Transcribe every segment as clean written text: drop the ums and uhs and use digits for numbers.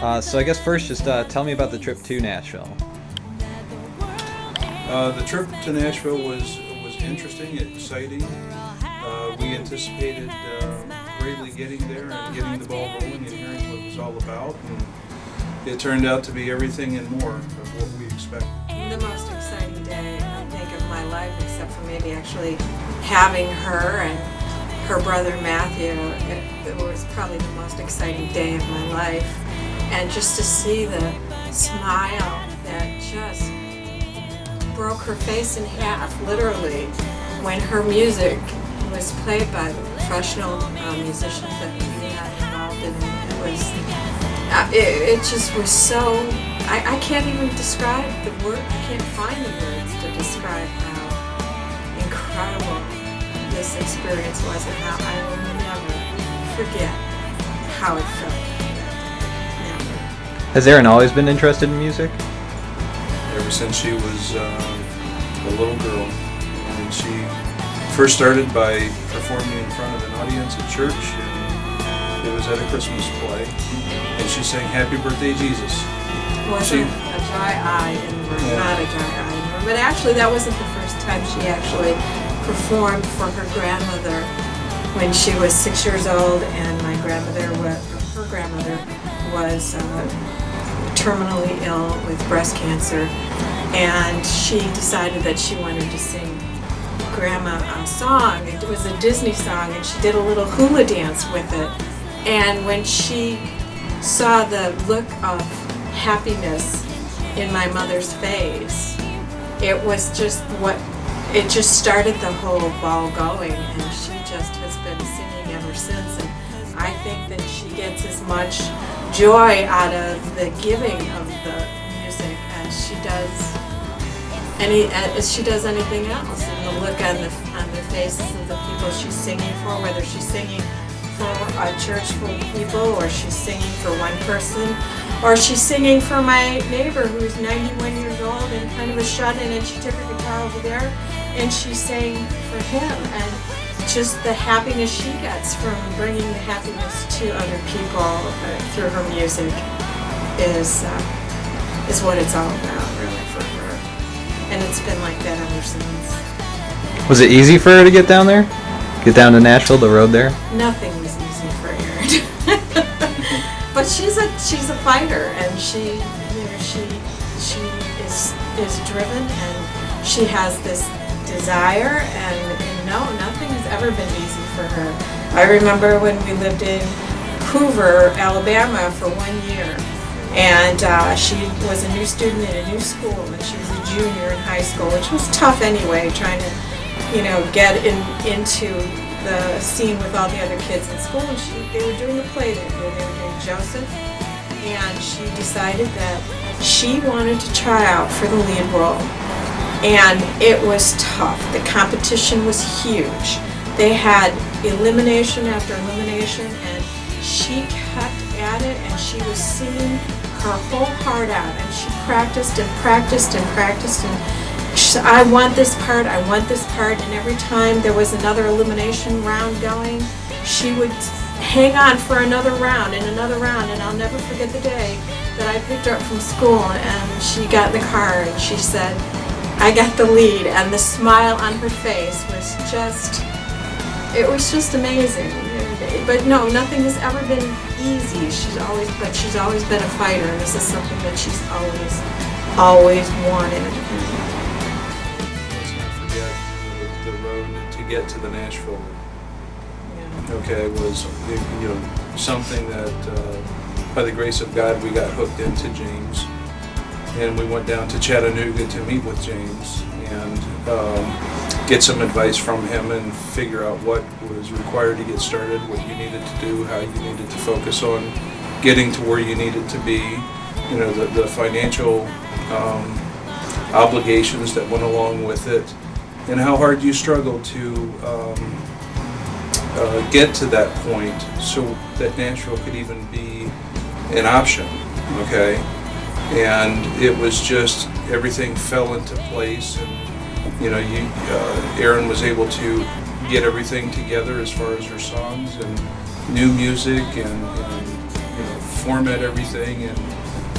So I guess first, just tell me about the trip to Nashville. The trip to Nashville was interesting, exciting. We anticipated greatly getting there and getting the ball rolling and hearing what it was all about. And it turned out to be everything and more of what we expected. The most exciting day, I think, of my life, except for maybe actually having her and her brother Matthew. It was probably the most exciting day of my life. And just to see the smile that just broke her face in half, literally, when her music was played by the professional musicians that we had involved in it. It just was so, I can't even describe the word, I can't find the words to describe how incredible this experience was and how I will never forget how it felt. Never. Has Erin always been interested in music? Ever since she was a little girl. And she first started by performing in front of an audience at church. And it was at a Christmas play. And she sang Happy Birthday, Jesus. Wasn't a dry eye in the room, not a dry eye in the room. But actually, that wasn't the first time she actually performed for her grandmother when she was 6 years old, and her grandmother was terminally ill with breast cancer, and she decided that she wanted to sing Grandma a song. It was a Disney song, and she did a little hula dance with it. And when she saw the look of happiness in my mother's face, it was just it just started the whole ball going, and she just has been singing ever since. And I think that she gets as much joy out of the giving of the music as she does anything else. And the look on the faces of the people she's singing for, whether she's singing for a church full of people, or she's singing for one person, or she's singing for my neighbor who's 91 years old and kind of a shut-in, and she took her guitar over there and she sang for him. And just the happiness she gets from bringing the happiness to other people through her music is what it's all about, really, for her. And it's been like that ever since. Was it easy for her to get down there? Get down to Nashville, the road there? Nothing was easy for Erin. But she's a fighter, and she is driven, and she has this desire, and no, nothing has ever been easy for her. I remember when we lived in Hoover, Alabama for 1 year, and she was a new student in a new school, and she was a junior in high school, which was tough anyway, trying to get into the scene with all the other kids in school. And they were doing the play that year. They were doing Joseph, and she decided that she wanted to try out for the lead role. And it was tough. The competition was huge. They had elimination after elimination, and she kept at it, and she was singing her whole heart out, and she practiced and practiced and practiced, and she said, I want this part, and every time there was another elimination round going, she would hang on for another round, and I'll never forget the day that I picked her up from school, and she got in the car, and she said, I got the lead, and the smile on her face was just amazing. But no, nothing has ever been easy. She's always been a fighter, and this is something that she's always wanted. Let's not forget the road to get to the Nashville. Yeah. Okay, was something that by the grace of God we got hooked into James, and we went down to Chattanooga to meet with James and get some advice from him and figure out what was required to get started, what you needed to do, how you needed to focus on getting to where you needed to be, the financial obligations that went along with it, and how hard you struggled to get to that point so that Nashville could even be an option, okay? And it was just, everything fell into place, and Erin was able to get everything together as far as her songs and new music and format everything and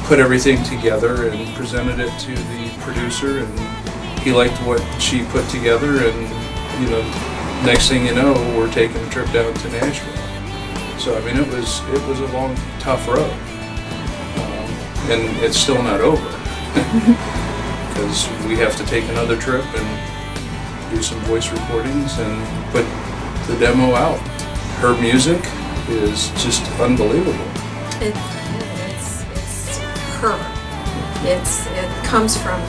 put everything together and presented it to the producer, and he liked what she put together, and next thing you know, we're taking a trip down to Nashville. So I mean, it was a long, tough road, and it's still not over because we have to take another trip and do some voice recordings and put the demo out. Her music is just unbelievable. It's her. It comes from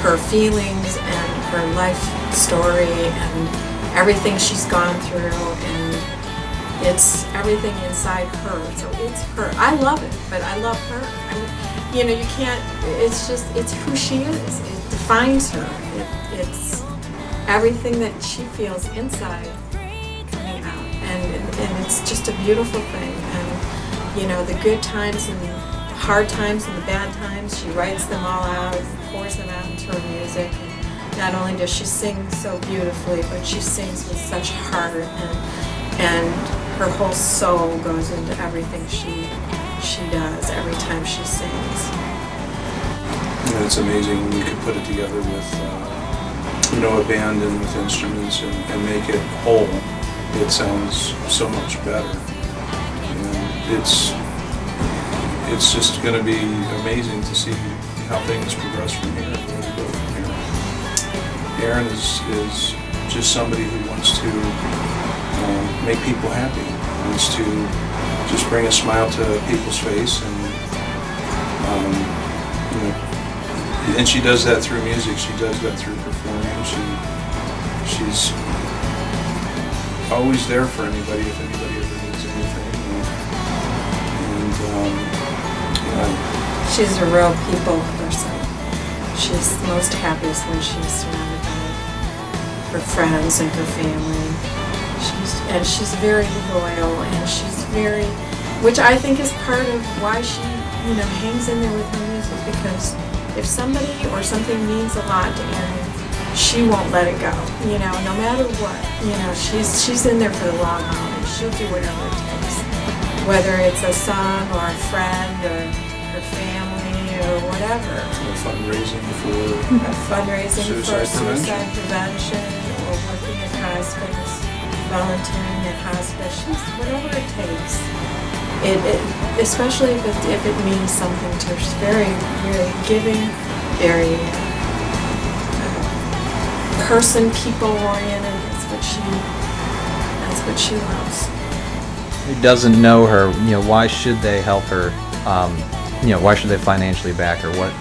her feelings and her life story and everything she's gone through, and it's everything inside her. So it's her. I love it, but I love her. I mean, you can't. It's who she is. It defines her. It's everything that she feels inside coming out, and it's just a beautiful thing. And the good times and the hard times and the bad times, she writes them all out and pours them out into her music. And not only does she sing so beautifully, but she sings with such heart, and her whole soul goes into everything she does every time she sings. And it's amazing when you can put it together with a band and with instruments and make it whole. It sounds so much better. And it's just going to be amazing to see how things progress from here, where we go from here. Erin is just somebody who wants to make people happy, wants to just bring a smile to people's face, and she does that through music. She does that through performing. She's always there for anybody if anybody ever needs anything. She's a real people person. She's most happiest when she's surrounded by her friends and her family. She's very loyal, and she's very, which I think is part of why she, hangs in there with her music, because if somebody or something means a lot to Erin, she won't let it go. No matter what, she's in there for the long haul, and she'll do whatever it takes. Whether it's a song or a friend or her family or whatever. Fundraising for suicide prevention, or working at hospice, volunteering at hospice. Whatever it takes. It especially if it means something to her. She's very, very giving, very people-oriented. That's what she loves. Who doesn't know her, why should they help her? Why should they financially back her? What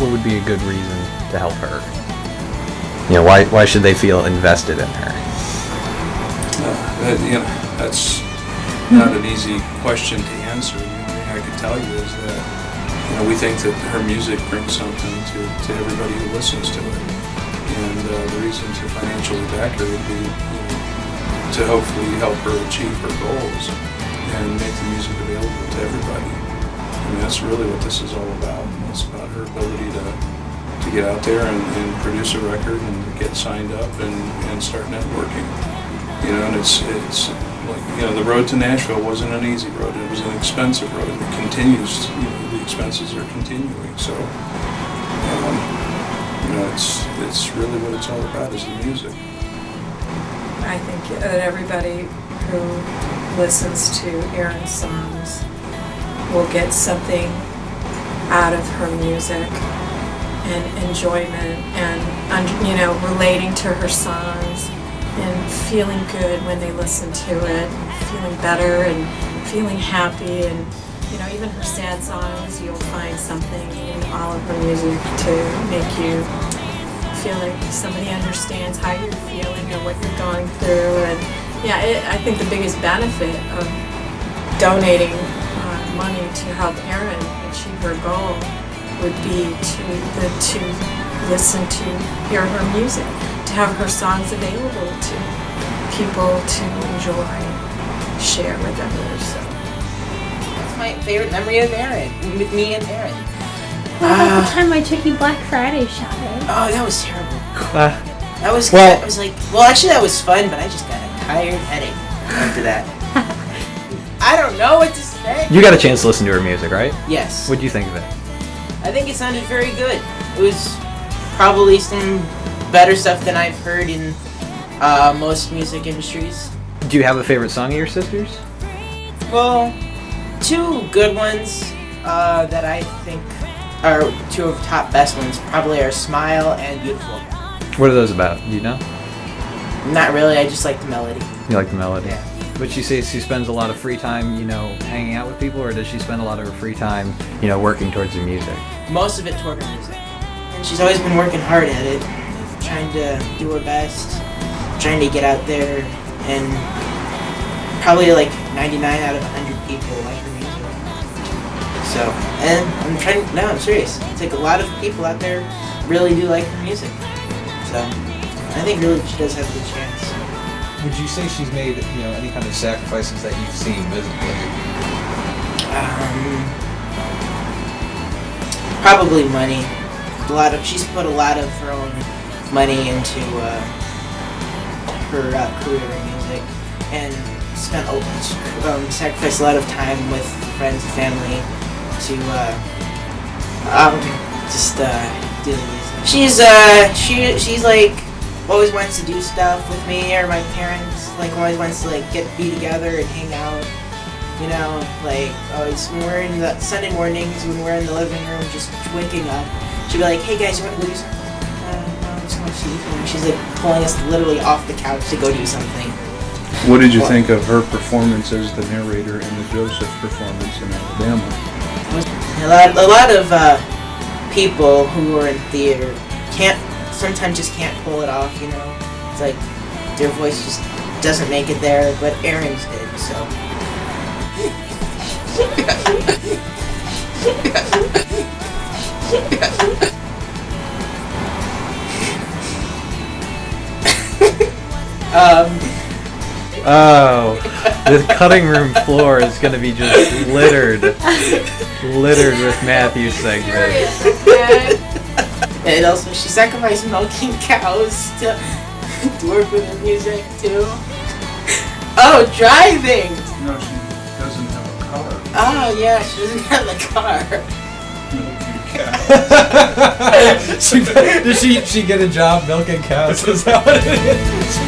would be a good reason to help her? Why should they feel invested in her? That's not an easy question to answer. The only thing I can tell you is that we think that her music brings something to everybody who listens to it, and the reason to financially back her would be to hopefully help her achieve her goals and make the music available to everybody. I mean, that's really what this is all about. It's about her ability to get out there and produce a record and get signed up and start networking. And it's like, the road to Nashville wasn't an easy road. It was an expensive road. It continues, the expenses are continuing. So, it's really what it's all about, is the music. I think that everybody who listens to Erin's songs will get something out of her music and enjoyment, and relating to her songs and feeling good when they listen to it, and feeling better and feeling happy, and even her sad songs, you'll find something in all of her music to make you feel like somebody understands how you're feeling or what you're going through. And I think the biggest benefit of donating money to help Erin achieve her goal would be to listen to hear her music, to have her songs available to people to enjoy, share with others. So. That's my favorite memory of Erin, with me and Erin. What about the time I took you Black Friday shopping? Oh, that was terrible. That was good. I was like, actually that was fun, but I just got a tired headache after that. I don't know what to say. You got a chance to listen to her music, right? Yes. What'd you think of it? I think it sounded very good. It was probably some better stuff than I've heard in most music industries. Do you have a favorite song of your sister's? Well, two good ones that I think are two of the top best ones probably are Smile and Beautiful. What are those about? Do you know? Not really, I just like the melody. You like the melody? Yeah. But she says she spends a lot of free time, hanging out with people, or does she spend a lot of her free time, working towards her music? Most of it toward her music. And she's always been working hard at it, trying to do her best, trying to get out there, and probably like 99 out of 100 people like her music. So, and I'm serious. It's like a lot of people out there really do like her music. So, I think really she does have a good chance. Would you say she's made, any kind of sacrifices that you've seen visibly? Probably money. She's put a lot of her own money into her career in music, and sacrificed a lot of time with friends and family to do the music. She's like always wants to do stuff with me or my parents. Like always wants to be together and hang out. Always when we're in the Sunday mornings when we're in the living room just waking up, she'd be like, "Hey guys, you want to go do something?" No, I'm just gonna see. And she's like pulling us literally off the couch to go do something. What did you think of her performance as the narrator in the Joseph performance in Alabama? A lot of people who are in theater sometimes just can't pull it off. It's like their voice just doesn't make it there, but Erin's did. So. Oh, the cutting room floor is gonna be just littered with Matthew segments. And also, she sacrificed milking cows to work with her music too. Oh, driving! No, she doesn't have a car. Oh yeah, she doesn't have a car. Did she get a job milking cows? Is that what it is?